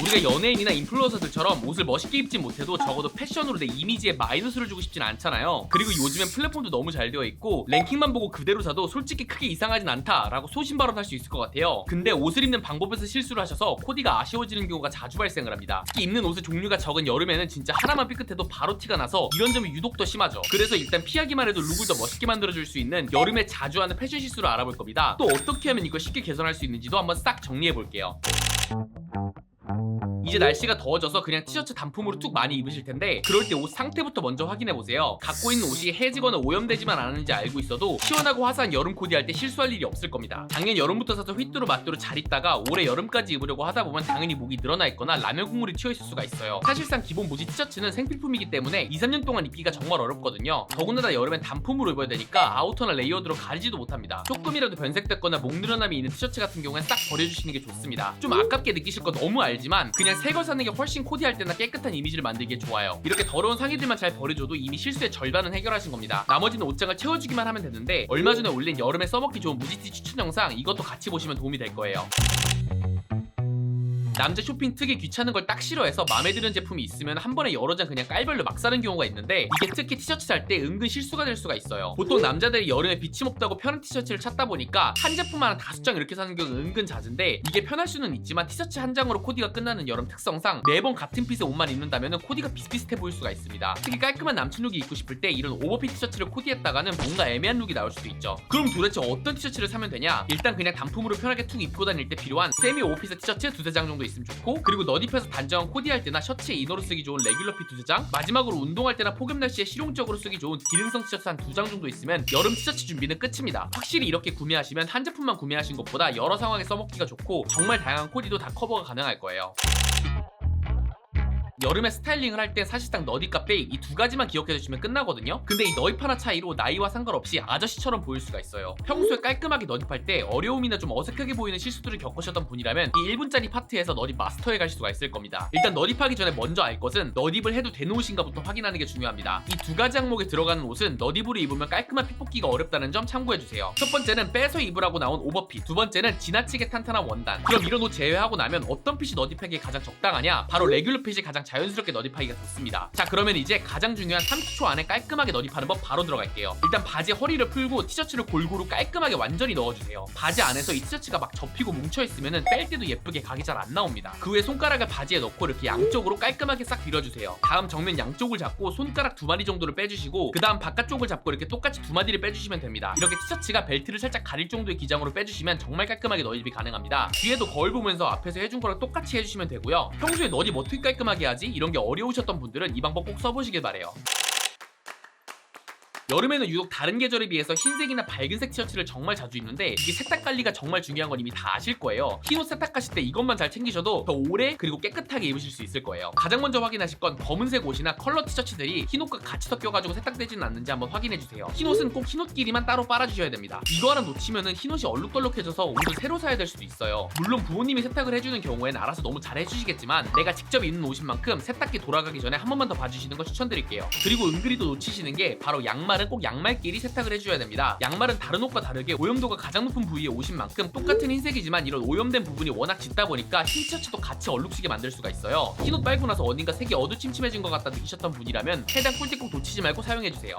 우리가 연예인이나 인플루언서들처럼 옷을 멋있게 입진 못해도 적어도 패션으로 내 이미지에 마이너스를 주고 싶진 않잖아요. 그리고 요즘엔 플랫폼도 너무 잘 되어 있고 랭킹만 보고 그대로 사도 솔직히 크게 이상하진 않다라고 소신발언할 수 있을 것 같아요. 근데 옷을 입는 방법에서 실수를 하셔서 코디가 아쉬워지는 경우가 자주 발생을 합니다. 특히 입는 옷의 종류가 적은 여름에는 진짜 하나만 삐끗해도 바로 티가 나서 이런 점이 유독 더 심하죠. 그래서 일단 피하기만 해도 룩을 더 멋있게 만들어줄 수 있는 여름에 자주 하는 패션 실수를 알아볼 겁니다. 또 어떻게 하면 이걸 쉽게 개선할 수 있는지도 한번 싹 정리해 볼게요. 이제 날씨가 더워져서 그냥 티셔츠 단품으로 툭 많이 입으실 텐데 그럴 때 옷 상태부터 먼저 확인해 보세요. 갖고 있는 옷이 해지거나 오염되지만 않은지 알고 있어도 시원하고 화사한 여름 코디할 때 실수할 일이 없을 겁니다. 당연히 여름부터 사서 휘뚜루 마뚜루 잘 입다가 올해 여름까지 입으려고 하다 보면 당연히 목이 늘어나 있거나 라면 국물이 튀어 있을 수가 있어요. 사실상 기본 모지 티셔츠는 생필품이기 때문에 2-3년 동안 입기가 정말 어렵거든요. 더군다나 여름엔 단품으로 입어야 되니까 아우터나 레이어드로 가리지도 못합니다. 조금이라도 변색됐거나 목 늘어남이 있는 티셔츠 같은 경우엔 싹 버려주시는 게 좋습니다. 좀 아깝게 느끼실 거 너무 알지만 그냥 새 걸 사는 게 훨씬 코디할 때나 깨끗한 이미지를 만들기에 좋아요. 이렇게 더러운 상의들만 잘 버려줘도 이미 실수의 절반은 해결하신 겁니다. 나머지는 옷장을 채워주기만 하면 되는데 얼마 전에 올린 여름에 써먹기 좋은 무지티 추천 영상 이것도 같이 보시면 도움이 될 거예요. 남자 쇼핑 특이 귀찮은 걸 딱 싫어해서 마음에 드는 제품이 있으면 한 번에 여러 장 그냥 깔별로 막 사는 경우가 있는데 이게 특히 티셔츠 살 때 은근 실수가 될 수가 있어요. 보통 남자들이 여름에 비침 없다고 편한 티셔츠를 찾다 보니까 한 제품 하나 5장 이렇게 사는 경우가 은근 잦은데 이게 편할 수는 있지만 티셔츠 한 장으로 코디가 끝나는 여름 특성상 매번 같은 핏의 옷만 입는다면 코디가 비슷비슷해 보일 수가 있습니다. 특히 깔끔한 남친 룩이 입고 싶을 때 이런 오버핏 티셔츠를 코디했다가는 뭔가 애매한 룩이 나올 수도 있죠. 그럼 도대체 어떤 티셔츠를 사면 되냐? 일단 그냥 단품으로 편하게 툭 입고 다닐 때 필요한 세미 오버핏의 티셔츠 2-3장 정도 있으면 좋고 그리고 너딥해서 단정한 코디할 때나 셔츠에 이너로 쓰기 좋은 레귤러 핏 2-3장 마지막으로 운동할 때나 폭염 날씨에 실용적으로 쓰기 좋은 기능성 티셔츠 한 2장 정도 있으면 여름 티셔츠 준비는 끝입니다. 확실히 이렇게 구매하시면 한 제품만 구매하신 것보다 여러 상황에 써먹기가 좋고 정말 다양한 코디도 다 커버가 가능할 거예요. 여름에 스타일링을 할 때 사실상 너디과 베입 이 2가지만 기억해두시면 끝나거든요. 근데 이 너입 하나 차이로 나이와 상관없이 아저씨처럼 보일 수가 있어요. 평소에 깔끔하게 너딥할 때 어려움이나 좀 어색하게 보이는 실수들을 겪으셨던 분이라면 이 1분짜리 파트에서 너딥 마스터해 갈 수가 있을 겁니다. 일단 너딥하기 전에 먼저 알 것은 너딥을 해도 되는 옷인가부터 확인하는 게 중요합니다. 이 2가지 항목에 들어가는 옷은 너딥으로 입으면 깔끔한 핏 뽑기가 어렵다는 점 참고해주세요. 첫 번째는 빼서 입으라고 나온 오버핏, 두 번째는 지나치게 탄탄한 원단. 그럼 이런 옷 제외하고 나면 어떤 핏이 너딥하기에 가장 적당하냐? 바로 레귤러 핏이 가장 자연스럽게 너딥하기가 좋습니다. 자, 그러면 이제 가장 중요한 30초 안에 깔끔하게 너딥하는 법 바로 들어갈게요. 일단 바지 허리를 풀고 티셔츠를 골고루 깔끔하게 완전히 넣어주세요. 바지 안에서 이 티셔츠가 막 접히고 뭉쳐있으면 뺄 때도 예쁘게 각이 잘 안 나옵니다. 그 후에 손가락을 바지에 넣고 이렇게 양쪽으로 깔끔하게 싹 밀어주세요. 다음 정면 양쪽을 잡고 손가락 2마디 정도를 빼주시고 그 다음 바깥쪽을 잡고 이렇게 똑같이 2마디를 빼주시면 됩니다. 이렇게 티셔츠가 벨트를 살짝 가릴 정도의 기장으로 빼주시면 정말 깔끔하게 너입이 가능합니다. 뒤에도 거울 보면서 앞에서 해준 거랑 똑같이 해주시면 되고요. 평소에 너입 어떻게 깔끔하게 하지? 이런 게 어려우셨던 분들은 이 방법 꼭 써보시길 바래요. 여름에는 유독 다른 계절에 비해서 흰색이나 밝은색 티셔츠를 정말 자주 입는데 이게 세탁 관리가 정말 중요한 건 이미 다 아실 거예요. 흰옷 세탁하실 때 이것만 잘 챙기셔도 더 오래 그리고 깨끗하게 입으실 수 있을 거예요. 가장 먼저 확인하실 건 검은색 옷이나 컬러 티셔츠들이 흰옷과 같이 섞여가지고 세탁되지는 않는지 한번 확인해주세요. 흰옷은 꼭 흰옷끼리만 따로 빨아주셔야 됩니다. 이거 하나 놓치면은 흰옷이 얼룩덜룩해져서 옷을 새로 사야 될 수도 있어요. 물론 부모님이 세탁을 해주는 경우엔 알아서 너무 잘 해주시겠지만 내가 직접 입는 옷인 만큼 세탁기 돌아가기 전에 한 번만 더 봐주시는 거 추천드릴게요. 그리고 은근히 또 놓치시는 게 바로 양말은 꼭 양말끼리 세탁을 해줘야 됩니다. 양말은 다른 옷과 다르게 오염도가 가장 높은 부위의 옷인 만큼 똑같은 흰색이지만 이런 오염된 부분이 워낙 짙다 보니까 흰 티셔츠도 같이 얼룩지게 만들 수가 있어요. 흰옷 빨고 나서 어딘가 색이 어두침침해진 것 같다 느끼셨던 분이라면 해당 꿀팁 꼭 놓치지 말고 사용해주세요.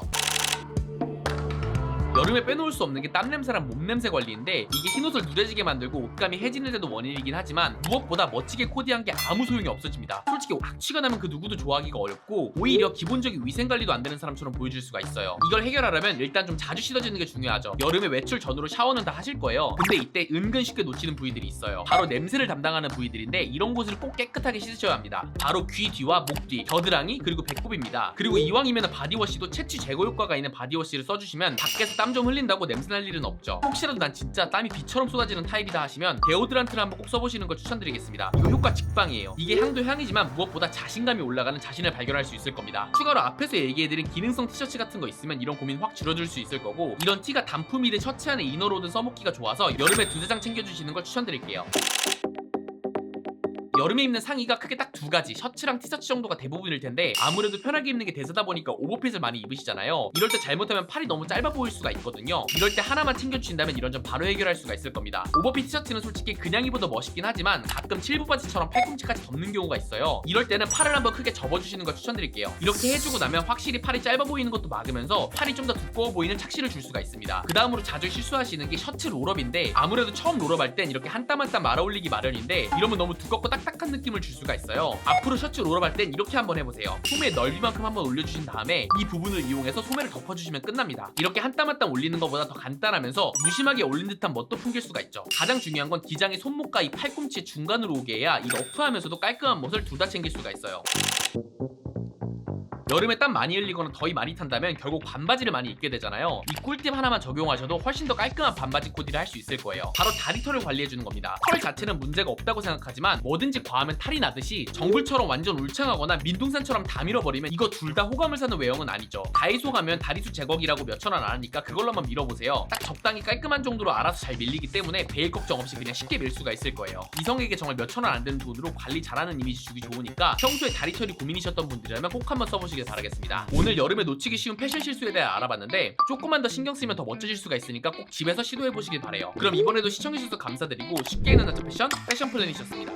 여름에 빼놓을 수 없는 게 땀 냄새랑 몸 냄새 관리인데 이게 흰옷을 누래지게 만들고 옷감이 해지는 데도 원인이긴 하지만 무엇보다 멋지게 코디한 게 아무 소용이 없어집니다. 솔직히 악취가 나면 그 누구도 좋아하기가 어렵고 오히려 기본적인 위생관리도 안 되는 사람처럼 보여줄 수가 있어요. 이걸 해결하려면 일단 좀 자주 씻어주는 게 중요하죠. 여름에 외출 전후로 샤워는 다 하실 거예요. 근데 이때 은근 쉽게 놓치는 부위들이 있어요. 바로 냄새를 담당하는 부위들인데 이런 곳을 꼭 깨끗하게 씻으셔야 합니다. 바로 귀 뒤와 목 뒤, 겨드랑이 그리고 배꼽입니다. 그리고 이왕이면 바디워시도 채취 제거 효과가 있는 바디워시를 써주시면 밖에서 땀 좀 흘린다고 냄새날 일은 없죠. 혹시라도 난 진짜 땀이 비처럼 쏟아지는 타입이다 하시면 데오드란트를 한번 꼭 써보시는 걸 추천드리겠습니다. 이거 효과 직방이에요. 이게 향도 향이지만 무엇보다 자신감이 올라가는 자신을 발견할 수 있을 겁니다. 추가로 앞에서 얘기해드린 기능성 티셔츠 같은 거 있으면 이런 고민 확 줄여줄 수 있을 거고 이런 티가 단품이든 셔츠 안에 이너로든 써먹기가 좋아서 여름에 2-3장 챙겨주시는 걸 추천드릴게요. 여름에 입는 상의가 크게 딱 두 가지, 셔츠랑 티셔츠 정도가 대부분일 텐데 아무래도 편하게 입는 게 대세다 보니까 오버핏을 많이 입으시잖아요. 이럴 때 잘못하면 팔이 너무 짧아 보일 수가 있거든요. 이럴 때 하나만 챙겨주신다면 이런 점 바로 해결할 수가 있을 겁니다. 오버핏 티셔츠는 솔직히 그냥 입어도 멋있긴 하지만 가끔 칠부 바지처럼 팔꿈치까지 덮는 경우가 있어요. 이럴 때는 팔을 한번 크게 접어주시는 걸 추천드릴게요. 이렇게 해주고 나면 확실히 팔이 짧아 보이는 것도 막으면서 팔이 좀 더 두꺼워 보이는 착시를 줄 수가 있습니다. 그 다음으로 자주 실수하시는 게 셔츠 롤업인데 아무래도 처음 롤업할 땐 이렇게 한 땀 한 땀 말아 올리기 마련인데 이러면 너무 두껍고 딱딱한 느낌을 줄 수가 있어요. 앞으로 셔츠 롤업할 땐 이렇게 한번 해보세요. 소매 넓이만큼 한번 올려주신 다음에 이 부분을 이용해서 소매를 덮어주시면 끝납니다. 이렇게 한 땀 한 땀 올리는 것보다 더 간단하면서 무심하게 올린 듯한 멋도 풍길 수가 있죠. 가장 중요한 건 기장이 손목과 이 팔꿈치의 중간으로 오게 해야 이 러프하면서도 깔끔한 멋을 둘 다 챙길 수가 있어요. 여름에 땀 많이 흘리거나 더위 많이 탄다면 결국 반바지를 많이 입게 되잖아요. 이 꿀팁 하나만 적용하셔도 훨씬 더 깔끔한 반바지 코디를 할 수 있을 거예요. 바로 다리털을 관리해주는 겁니다. 털 자체는 문제가 없다고 생각하지만 뭐든지 과하면 탈이 나듯이 정글처럼 완전 울창하거나 민둥산처럼 다 밀어버리면 이거 둘 다 호감을 사는 외형은 아니죠. 다이소 가면 다리수 제거기라고 몇천원 안 하니까 그걸로 한번 밀어보세요. 딱 적당히 깔끔한 정도로 알아서 잘 밀리기 때문에 베일 걱정 없이 그냥 쉽게 밀 수가 있을 거예요. 이성에게 정말 몇천원 안 되는 돈으로 관리 잘하는 이미지 주기 좋으니까 평소에 다리털이 고민이셨던 분들이라면 꼭 한번 써보시길 바라겠습니다. 오늘 여름에 놓치기 쉬운 패션 실수에 대해 알아봤는데 조금만 더 신경 쓰면 더 멋져질 수가 있으니까 꼭 집에서 시도해보시길 바래요. 그럼 이번에도 시청해주셔서 감사드리고 쉽게 입는 남자 패션 플래닛이었습니다.